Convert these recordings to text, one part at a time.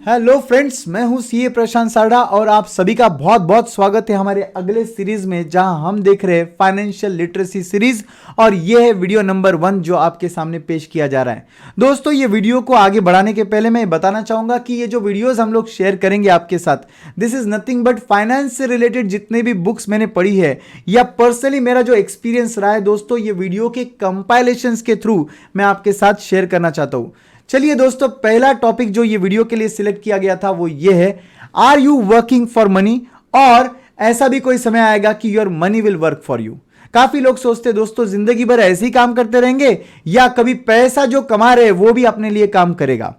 Hello friends, मैं हूं CA प्रशांत सारडा और आप सभी का बहुत बहुत स्वागत है हमारे अगले सीरीज में, जहां हम देख रहे हैं फाइनेंशियल लिटरेसी सीरीज। और ये है वीडियो नंबर 1 जो आपके सामने पेश किया जा रहा है। दोस्तों, ये वीडियो को आगे बढ़ाने के पहले मैं बताना चाहूंगा कि ये जो वीडियोस हम लोग शेयर करेंगे आपके साथ, this is nothing but finance से रिलेटेड जितने भी बुक्स मैंने पढ़ी है या पर्सनली मेरा जो एक्सपीरियंस रहा है दोस्तों, ये वीडियो के कंपाइलेशन के थ्रू मैं आपके साथ शेयर करना चाहता हूं। चलिए दोस्तों, पहला टॉपिक जो ये वीडियो के लिए सिलेक्ट किया गया था वो ये है, are you working for money, और ऐसा भी कोई समय आएगा कि your money will work for you. काफी लोग सोचते हैं दोस्तों, जिंदगी भर ऐसे ही काम करते रहेंगे या कभी पैसा जो कमा रहे वो भी अपने लिए काम करेगा।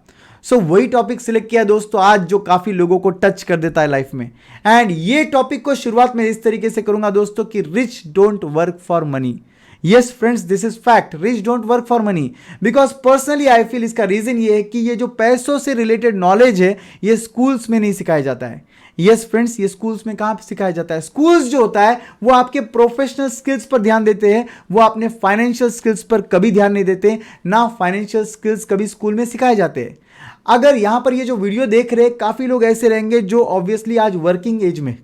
वही टॉपिक सिलेक्ट किया दोस्तों आज, जो काफी लोगों को टच कर देता है लाइफ में। एंड ये टॉपिक को शुरुआत में इस तरीके से करूंगा दोस्तों कि rich don't work for money. Yes friends, this is fact. Rich don't work for money. Because personally I feel इसका रीजन ये है कि ये जो पैसों से रिलेटेड नॉलेज है ये स्कूल्स में नहीं सिखाया जाता है। यस फ्रेंड्स, ये स्कूल्स में कहाँ सिखाया जाता है? स्कूल्स जो होता है वो आपके प्रोफेशनल स्किल्स पर ध्यान देते हैं, वो अपने फाइनेंशियल स्किल्स पर कभी ध्यान नहीं देते। ना फाइनेंशियल स्किल्स कभी स्कूल में सिखाए जाते हैं। अगर यहाँ पर ये जो वीडियो देख रहे हैं, काफ़ी लोग ऐसे रहेंगे जो ऑब्वियसली आज वर्किंग एज में,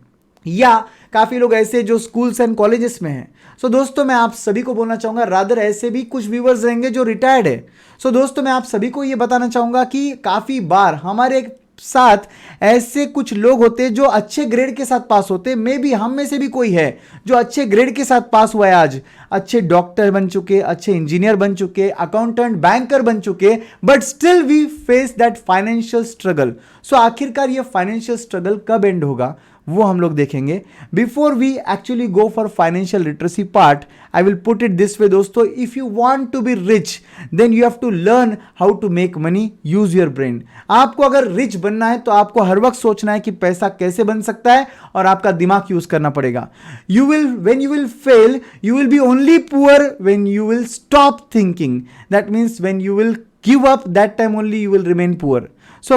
या काफी लोग ऐसे जो स्कूल्स एंड कॉलेजेस में हैं। दोस्तों, मैं आप सभी को बोलना चाहूंगा, रादर ऐसे भी कुछ व्यूअर्स रहेंगे जो रिटायर्ड है। दोस्तों, मैं आप सभी को ये बताना चाहूंगा कि काफी बार हमारे साथ ऐसे कुछ लोग होते हैं जो अच्छे ग्रेड के साथ पास होते हैं। मे बी हम में से भी कोई है जो अच्छे ग्रेड के साथ पास हुआ है, आज अच्छे डॉक्टर बन चुके, अच्छे इंजीनियर बन चुके, अकाउंटेंट, बैंकर बन चुके, but still we face that financial struggle. आखिरकार ये फाइनेंशियल स्ट्रगल कब एंड होगा वो हम लोग देखेंगे। Before we actually go for financial literacy part, I will put it this way दोस्तों, if you want to be rich then you have to learn how to make money, use your brain. आपको अगर rich बनना है तो आपको हर वक्त सोचना है कि पैसा कैसे बन सकता है और आपका दिमाग यूज करना पड़ेगा। When you will fail, you will be only poor when you will stop thinking. That means when you will give up, that time only you will remain poor.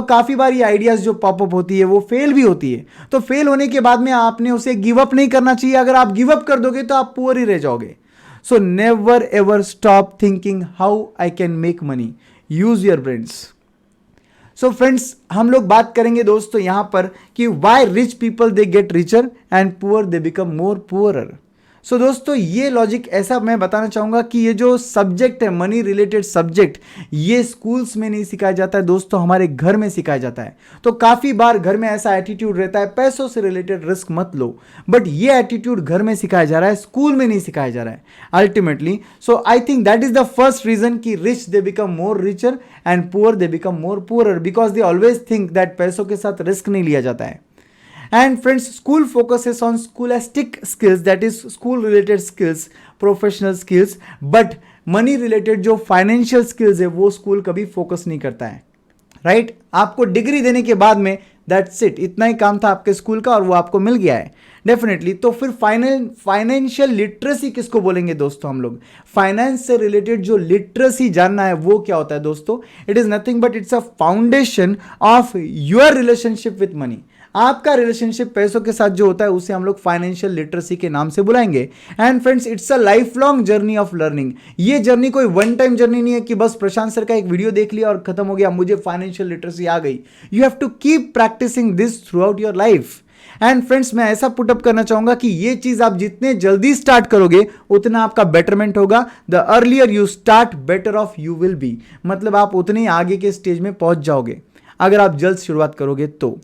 काफी बार ये आइडियाज जो पॉपअप होती है वो fail भी होती है। तो फेल होने के बाद में आपने उसे गिव अप नहीं करना चाहिए। अगर आप गिव अप कर दोगे तो आप पुअर ही रह जाओगे। Never ever stop thinking how I can make money, use your brains. Friends, हम लोग बात करेंगे दोस्तों यहां पर कि why rich people they get richer and poor they become more poorer. दोस्तों, ये लॉजिक ऐसा मैं बताना चाहूंगा कि ये जो सब्जेक्ट है, मनी रिलेटेड सब्जेक्ट, ये स्कूल्स में नहीं सिखाया जाता है दोस्तों, हमारे घर में सिखाया जाता है। तो काफी बार घर में ऐसा एटीट्यूड रहता है, पैसों से रिलेटेड रिस्क मत लो, बट ये एटीट्यूड घर में सिखाया जा रहा है, स्कूल में नहीं सिखाया जा रहा है ultimately. I think that is the first reason कि rich they become more richer and poor they become more poorer, because they always think that पैसों के साथ रिस्क नहीं लिया जाता है। And friends, school focuses on scholastic skills, that is school related skills, professional skills, but money related जो financial skills है वो स्कूल कभी फोकस नहीं करता है। राइट? आपको डिग्री देने के बाद में दैट्स इट, इतना ही काम था आपके स्कूल का और वो आपको मिल गया है डेफिनेटली। तो फिर फाइनेंशियल लिटरेसी किसको बोलेंगे दोस्तों? हम लोग फाइनेंस से रिलेटेड जो लिटरेसी जानना है वो क्या होता है दोस्तों? It is nothing but it's a foundation of your relationship with money. आपका रिलेशनशिप पैसों के साथ जो होता है उसे हम लोग फाइनेंशियल लिटरेसी के नाम से बुलाएंगे। And friends, it's a life long journey of learning. ये जर्नी कोई वन टाइम जर्नी नहीं है कि बस प्रशांत सर का एक वीडियो देख लिया और खत्म हो गया, मुझे फाइनेंशियल लिटरेसी आ गई। You have to keep practising this throughout your life. And friends, मैं ऐसा पुटअप करना चाहूंगा कि ये चीज आप जितने जल्दी स्टार्ट करोगे उतना आपका बेटरमेंट होगा। The earlier you start better of you will be, मतलब आप उतने ही आगे के स्टेज में पहुंच जाओगे अगर आप जल्द शुरुआत करोगे तो।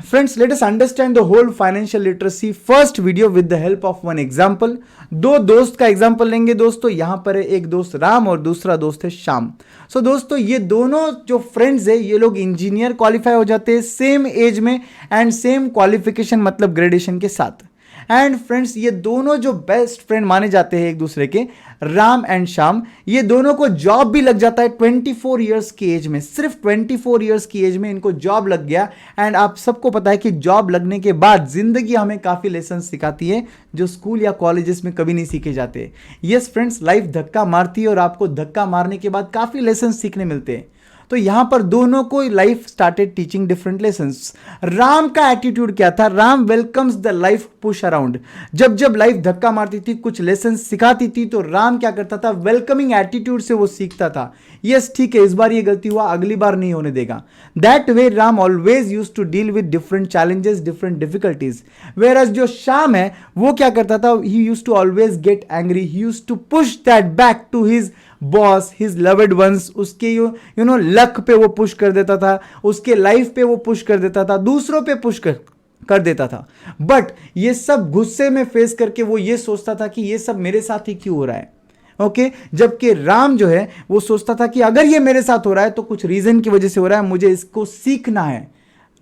Friends, let us understand the whole financial literacy first video with the help of one example. दो दोस्त का एग्जाम्पल लेंगे दोस्तों। यहां पर है एक दोस्त राम और दूसरा दोस्त है श्याम। दोस्तों, ये दोनों जो फ्रेंड्स है ये लोग इंजीनियर क्वालिफाई हो जाते हैं सेम एज में एंड सेम क्वालिफिकेशन मतलब ग्रेजुएशन के साथ। एंड फ्रेंड्स, ये दोनों जो बेस्ट फ्रेंड माने जाते हैं एक दूसरे के, राम एंड श्याम, ये दोनों को जॉब भी लग जाता है 24 इयर्स की एज में। सिर्फ 24 इयर्स की एज में इनको जॉब लग गया। एंड आप सबको पता है कि जॉब लगने के बाद जिंदगी हमें काफी लेसन सिखाती है जो स्कूल या कॉलेजेस में कभी नहीं सीखे जाते। यस फ्रेंड्स, लाइफ धक्का मारती है और आपको धक्का मारने के बाद काफी लेसन सीखने मिलते हैं। तो यहां पर दोनों को life started teaching different lessons. Ram का एटीट्यूड क्या था? Ram welcomes the life push around. जब जब लाइफ धक्का मारती थी, कुछ लेसन सिखाती थी, तो राम क्या करता था? वेलकमिंग एटीट्यूड से वो सीखता था। यस ठीक है, इस बार ये गलती हुआ, अगली बार नहीं होने देगा। That way Ram always used to deal with different challenges, different difficulties. Whereas जो श्याम है वो क्या करता था? He used to always get angry, he used to push that back to his boss, his loved ones. उसके यू नो लक पे वो push कर देता था, उसके लाइफ पे वो पुश कर देता था, दूसरों पे पुश कर देता था। बट ये सब गुस्से में फेस करके वो ये सोचता था कि ये सब मेरे साथ ही क्यों हो रहा है। ओके जबकि राम जो है वो सोचता था कि अगर ये मेरे साथ हो रहा है तो कुछ रीजन की वजह से हो रहा है, मुझे इसको सीखना है।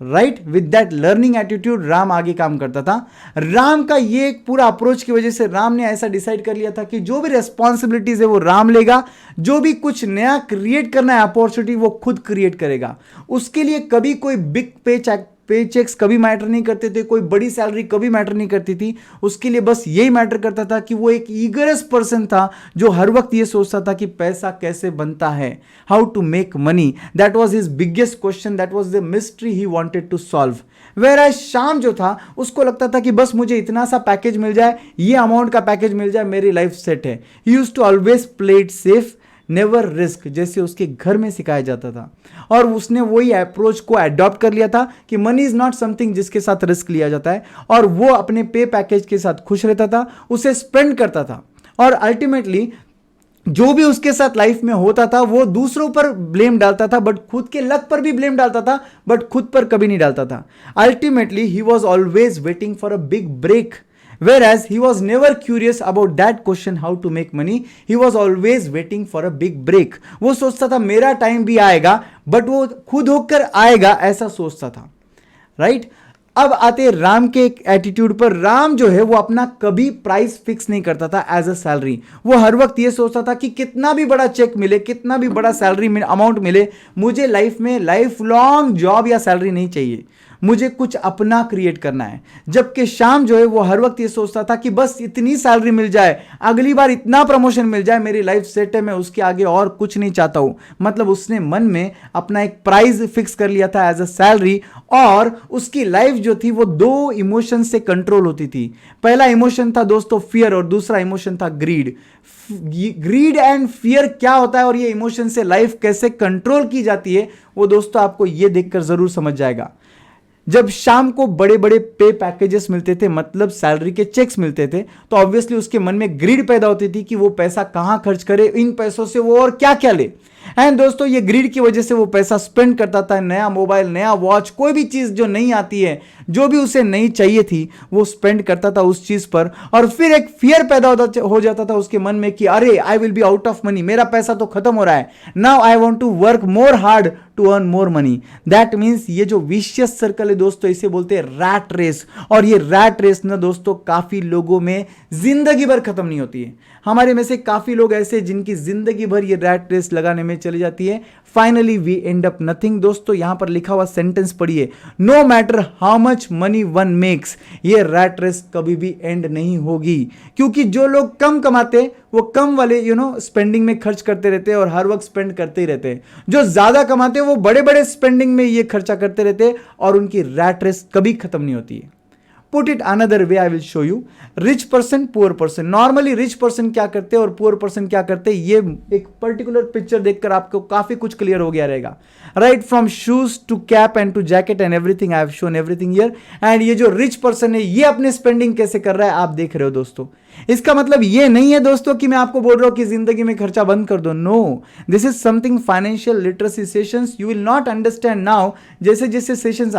Right, with that learning attitude Ram आगे काम करता था। राम का ये एक पूरा अप्रोच की वजह से राम ने ऐसा डिसाइड कर लिया था कि जो भी रेस्पॉन्सिबिलिटीज है वो राम लेगा, जो भी कुछ नया क्रिएट करना है अपॉर्चुनिटी वो खुद क्रिएट करेगा। उसके लिए कभी कोई बिग पे चेक्स कभी मैटर नहीं करते थे, कोई बड़ी सैलरी कभी मैटर नहीं करती थी। उसके लिए बस यही मैटर करता था कि वो एक ईगरस पर्सन था जो हर वक्त ये सोचता था कि पैसा कैसे बनता है, how to make money. That was his biggest question, that was the mystery he wanted to solve. Where Shyam जो था उसको लगता था कि बस मुझे इतना सा पैकेज मिल जाए, ये अमाउंट का पैकेज मिल जाए, मेरी लाइफ सेट है। He used to always play it safe, never risk, जैसे उसके घर में सिखाया जाता था। और उसने वही अप्रोच को अडॉप्ट कर लिया था कि मनी इज नॉट समथिंग जिसके साथ रिस्क लिया जाता है। और वो अपने पे पैकेज के साथ खुश रहता था, उसे स्पेंड करता था, और अल्टीमेटली जो भी उसके साथ लाइफ में होता था वो दूसरों पर ब्लेम डालता था, बट खुद के लक पर भी ब्लेम डालता था, बट खुद पर कभी नहीं डालता था। Ultimately he was always waiting for a big break. Whereas he was never curious about that question how to make money, he was always waiting for a big break. वो सोचता था मेरा टाइम भी आएगा, बट वो खुद होकर आएगा ऐसा सोचता था। राइट अब आते राम के एटीट्यूड पर। राम जो है वो अपना कभी प्राइस फिक्स नहीं करता था एज अ सैलरी। वो हर वक्त ये सोचता था कि कितना भी बड़ा चेक मिले, कितना भी बड़ा सैलरी अमाउंट मिले, मुझे लाइफ में लाइफ लॉन्ग जॉब या सैलरी नहीं चाहिए, मुझे कुछ अपना क्रिएट करना है। जबकि श्याम जो है वो हर वक्त ये सोचता था कि बस इतनी सैलरी मिल जाए, अगली बार इतना प्रमोशन मिल जाए, मेरी लाइफ सेट है, मैं उसके आगे और कुछ नहीं चाहता हूं। मतलब उसने मन में अपना एक प्राइस फिक्स कर लिया था एज अ सैलरी, और उसकी लाइफ जो थी वो दो इमोशन से कंट्रोल होती थी। पहला इमोशन था दोस्तों फियर, और दूसरा इमोशन था ग्रीड। ग्रीड एंड फियर क्या होता है और ये इमोशन से लाइफ कैसे कंट्रोल की जाती है, वो दोस्तों आपको ये देखकर जरूर समझ जाएगा। जब शाम को बड़े बड़े पे पैकेजेस मिलते थे, मतलब सैलरी के चेक्स मिलते थे, तो ऑब्वियसली उसके मन में ग्रीड पैदा होती थी कि वो पैसा कहां खर्च करे, इन पैसों से वो और क्या क्या ले। एंड दोस्तों ये ग्रीड की वजह से वो पैसा स्पेंड करता था, नया मोबाइल, नया वॉच, कोई भी चीज जो नहीं आती है, जो भी उसे नहीं चाहिए थी, वो स्पेंड करता था उस चीज पर। और फिर एक फियर पैदा हो जाता था उसके मन में कि अरे I will be out of money, मेरा पैसा तो खत्म हो रहा है, now I want to work more hard to earn more money. That means ये जो विशियस सर्कल है दोस्तों, इसे बोलते हैं रैट रेस। और ये रैट रेस ना दोस्तों काफी लोगों में जिंदगी भर खत्म नहीं होती है। हमारे में से काफी लोग ऐसे जिनकी जिंदगी भर ये रैट रेस लगाने में चली जाती है। Finally we end up nothing. दोस्तों यहां पर लिखा हुआ सेंटेंस पढ़िए, no matter how much money one makes. ये रैट रेस कभी भी एंड नहीं होगी, क्योंकि जो लोग कम कमाते वो कम वाले स्पेंडिंग में खर्च करते रहते हैं और हर वक्त स्पेंड करते ही रहते हैं। जो ज्यादा कमाते हैं वो बड़े बड़े स्पेंडिंग में ये खर्चा करते रहते हैं और उनकी रैट रेस कभी खत्म नहीं होती है। Put it another way, I will show you. Rich person, poor person. Normally rich person क्या करते हैं और पुअर पर्सन क्या करते हैं, ये एक पर्टिकुलर पिक्चर देखकर आपको काफी कुछ क्लियर हो गया रहेगा। Right from shoes to cap and to jacket and everything, I have shown everything here. And ये जो रिच पर्सन है ये अपने स्पेंडिंग कैसे कर रहा है आप देख रहे हो दोस्तों। इसका मतलब ये नहीं है दोस्तों कि मैं आपको बोल रहा हूं कि जिंदगी में खर्चा बंद कर दो। No, this is something financial literacy sessions you will not understand now. जैसे जैसे सेशंस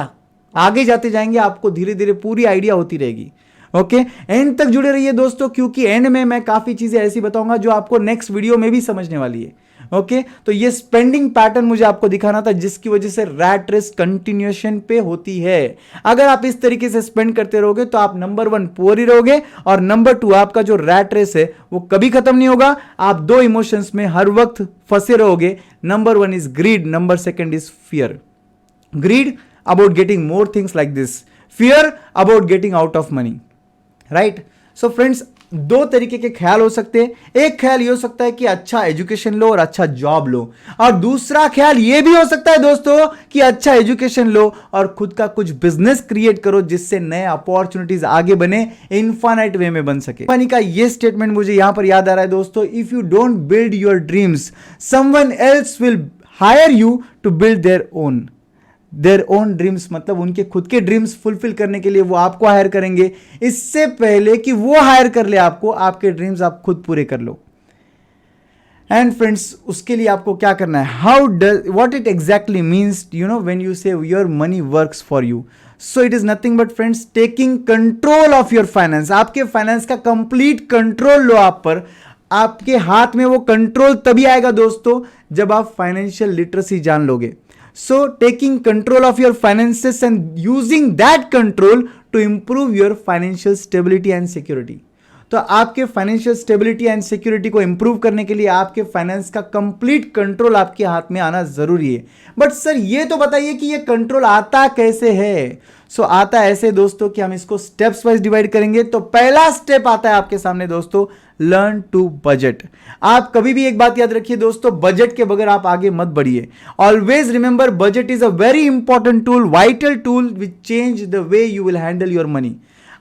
आगे जाते जाएंगे आपको धीरे धीरे पूरी आइडिया होती रहेगी। ओके एंड तक जुड़े रहिए दोस्तों, क्योंकि एंड में मैं काफी चीजें ऐसी बताऊंगा जो आपको नेक्स्ट वीडियो में भी समझने वाली है। ओके तो ये स्पेंडिंग पैटर्न मुझे आपको दिखाना था, जिसकी वजह से रैट रेस कंटिन्यूएशन पे होती है। अगर आप इस तरीके से स्पेंड करते रहोगे तो आप नंबर 1 पुअर ही रहोगे, और नंबर 2 आपका जो रैट रेस है वो कभी खत्म नहीं होगा। आप दो इमोशंस में हर वक्त फंसे रहोगे। Number 1 is greed, number 2 is fear. Greed about getting more things like this, fear about getting out of money, right? So friends, दो तरीके के ख्याल हो सकते हैं। एक ख्याल ये हो सकता है कि अच्छा एजुकेशन लो और अच्छा जॉब लो, और दूसरा ख्याल ये भी हो सकता है दोस्तों कि अच्छा एजुकेशन लो और खुद का कुछ बिजनेस क्रिएट करो जिससे नए अपॉर्चुनिटीज आगे बने, इनफाइनाइट वे में बन सके। पानी का ये स्टेटमेंट मुझे यहां पर याद आ रहा है दोस्तों, if you don't build your dreams someone else will hire you to build their own dreams, मतलब उनके खुद के ड्रीम्स फुलफिल करने के लिए वो आपको हायर करेंगे, इससे पहले कि वो हायर कर ले आपको, आपके ड्रीम्स आप खुद पूरे कर लो। एंड फ्रेंड्स, उसके लिए आपको क्या करना है, what it exactly means, when you say your money works for you, so it is nothing but friends taking control of your finance. आपके फाइनेंस का कंप्लीट कंट्रोल लो आप पर। आपके हाथ में वो कंट्रोल तभी आएगा दोस्तों जब आप फाइनेंशियल लिटरेसी जान लोगे। So taking control of your finances and using that control to improve your financial stability and security. तो आपके फाइनेंशियल स्टेबिलिटी एंड सिक्योरिटी को इंप्रूव करने के लिए आपके फाइनेंस का कंप्लीट कंट्रोल आपके हाथ में आना जरूरी है। बट सर ये तो बताइए कि ये कंट्रोल आता कैसे है। सो आता ऐसे दोस्तों कि हम इसको स्टेप्स वाइज डिवाइड करेंगे। तो पहला स्टेप आता है आपके सामने दोस्तों, लर्न टू बजट। आप कभी भी एक बात याद रखिए दोस्तों, बजट के बगैर आप आगे मत बढ़िए। Always remember budget is a very important tool, vital tool which change the way you will handle your money.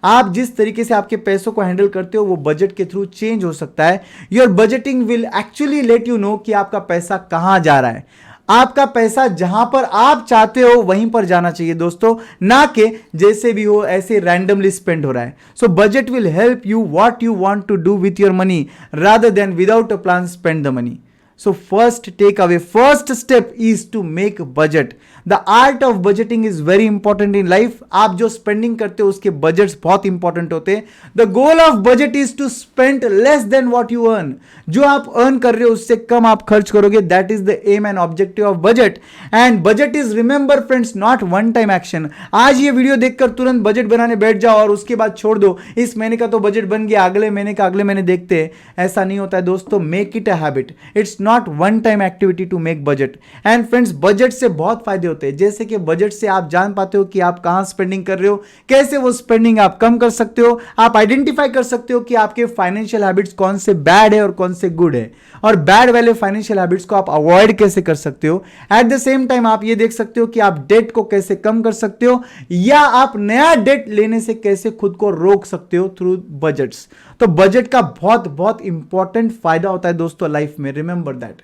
आप जिस तरीके से आपके पैसों को हैंडल करते हो वो बजट के थ्रू चेंज हो सकता है। Your budgeting will actually let you know कि आपका पैसा कहां जा रहा है। आपका पैसा जहां पर आप चाहते हो वहीं पर जाना चाहिए दोस्तों, ना कि जैसे भी हो ऐसे रैंडमली स्पेंड हो रहा है। So budget will help you what you want to do with your money rather than without a plan spend the money. So first first step is to make budget. The art of budgeting is very important in life. आप जो spending करते हो उसके budgets बहुत important होते हैं. The goal of budget is to spend less than what you earn. जो आप earn कर रहे हो उससे कम आप खर्च करोगे. That is the aim and objective of budget. And budget is, remember friends, not one time action. आज ये वीडियो देखकर तुरंत बजट बनाने बैठ जाओ और उसके बाद छोड़ दो. इस महीने का तो बजट बन गया, अगले महीने का अगले महीने देखते हैं. ऐसा नहीं होता है दोस्तों. Make it a habit. It's not one time activity to make budget. And friends, budget से बहुत फायदे होते हैं. जैसे कि बजट से आप जान पाते हो कि आप कहां स्पेंडिंग कर रहे हो, कैसे वो स्पेंडिंग आप कम कर सकते हो. आप आइडेंटिफाई कर सकते हो कि आपके फाइनेंशियल हैबिट्स कौन से बैड है और कौन से गुड है, और बैड वाले फाइनेंशियल हैबिट्स को आप अवॉइड कैसे कर सकते हो. एट द सेम टाइम आप ये देख सकते हो कि आप डेट को कैसे कम कर सकते हो, या आप नया डेट लेने से कैसे खुद को रोक सकते हो थ्रू बजट्स. तो बजट का बहुत बहुत इंपॉर्टेंट फायदा होता है दोस्तों लाइफ में. Remember that.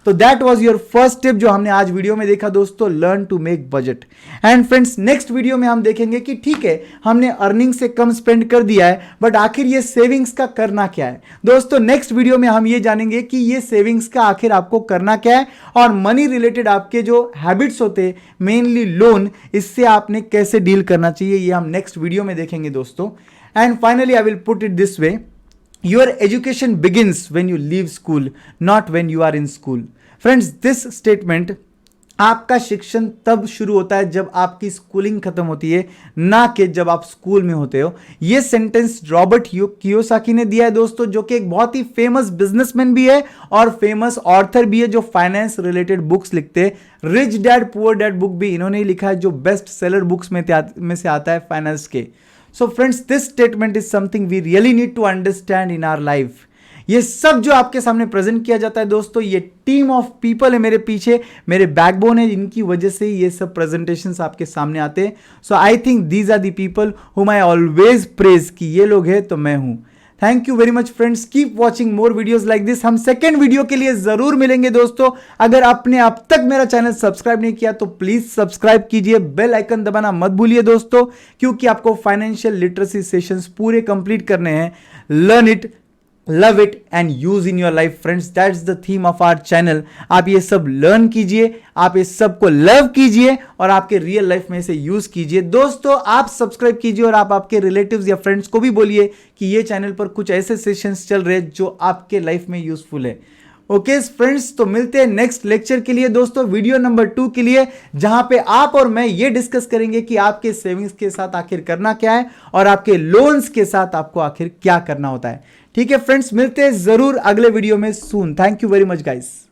तो that was your first step जो हमने आज वीडियो में देखा दोस्तों, learn to make budget. And friends, next video में हम देखेंगे कि ठीक है हमने अर्निंग से कम स्पेंड कर दिया है, बट आखिर ये सेविंग्स का करना क्या है दोस्तों. नेक्स्ट वीडियो में हम ये जानेंगे कि ये सेविंग्स का आखिर आपको करना क्या है, और मनी रिलेटेड आपके जो हैबिट्स होते हैं, मेनली लोन, इससे आपने कैसे डील करना चाहिए, ये हम नेक्स्ट वीडियो में देखेंगे दोस्तों. And finally I will put it this way, your education begins when you leave school, not when you are in school. Friends, this statement, आपका शिक्षण तब शुरू होता है जब आपकी स्कूलिंग खत्म होती है, ना कि जब आप स्कूल में होते हो. ये सेंटेंस रॉबर्ट कियोसाकी ने दिया है दोस्तों, जो कि एक बहुत ही फेमस बिजनेसमैन भी है और फेमस ऑथर भी है, जो फाइनेंस रिलेटेड बुक्स लिखते हैं. Rich dad poor dad book भी इन्होंने ही लिखा है, जो बेस्ट सेलर बुक्स में से आता है फाइनेंस के. So friends, this statement is something we really need to understand in our life. ये सब जो आपके सामने प्रेजेंट किया जाता है दोस्तों, ये टीम ऑफ पीपल है मेरे पीछे, मेरे बैकबोन है, इनकी वजह से ये सब प्रेजेंटेशंस आपके सामने आते हैं. So I think these are the people whom I always praise कि ये लोग हैं तो मैं हूं. Thank you very much friends. Keep watching more videos like this. हम सेकेंड वीडियो के लिए जरूर मिलेंगे दोस्तों. अगर आपने अब तक मेरा चैनल सब्सक्राइब नहीं किया तो प्लीज सब्सक्राइब कीजिए, बेल आइकन दबाना मत भूलिए दोस्तों, क्योंकि आपको फाइनेंशियल लिटरेसी सेशंस पूरे कंप्लीट करने हैं. Learn it, love it and use in your life friends. That's the theme of our channel. आप ये सब लर्न कीजिए, आप इस सब को लव कीजिए और आपके रियल लाइफ में इसे यूज कीजिए. दोस्तों आप सब्सक्राइब कीजिए और आप आपके रिलेटिव्स या फ्रेंड्स को भी बोलिए कि ये चैनल पर कुछ ऐसे सेशंस चल रहे हैं जो आपके लाइफ में यूजफुल है. ओके फ्रेंड्स, तो मिलते हैं नेक्स्ट लेक्चर के लिए दोस्तों, वीडियो नंबर 2 के लिए, जहां पे आप और मैं ये डिस्कस करेंगे कि आपके सेविंग्स के साथ आखिर करना क्या है और आपके लोन्स के साथ आपको आखिर क्या करना होता है. ठीक है फ्रेंड्स, मिलते हैं जरूर अगले वीडियो में soon. Thank you very much guys.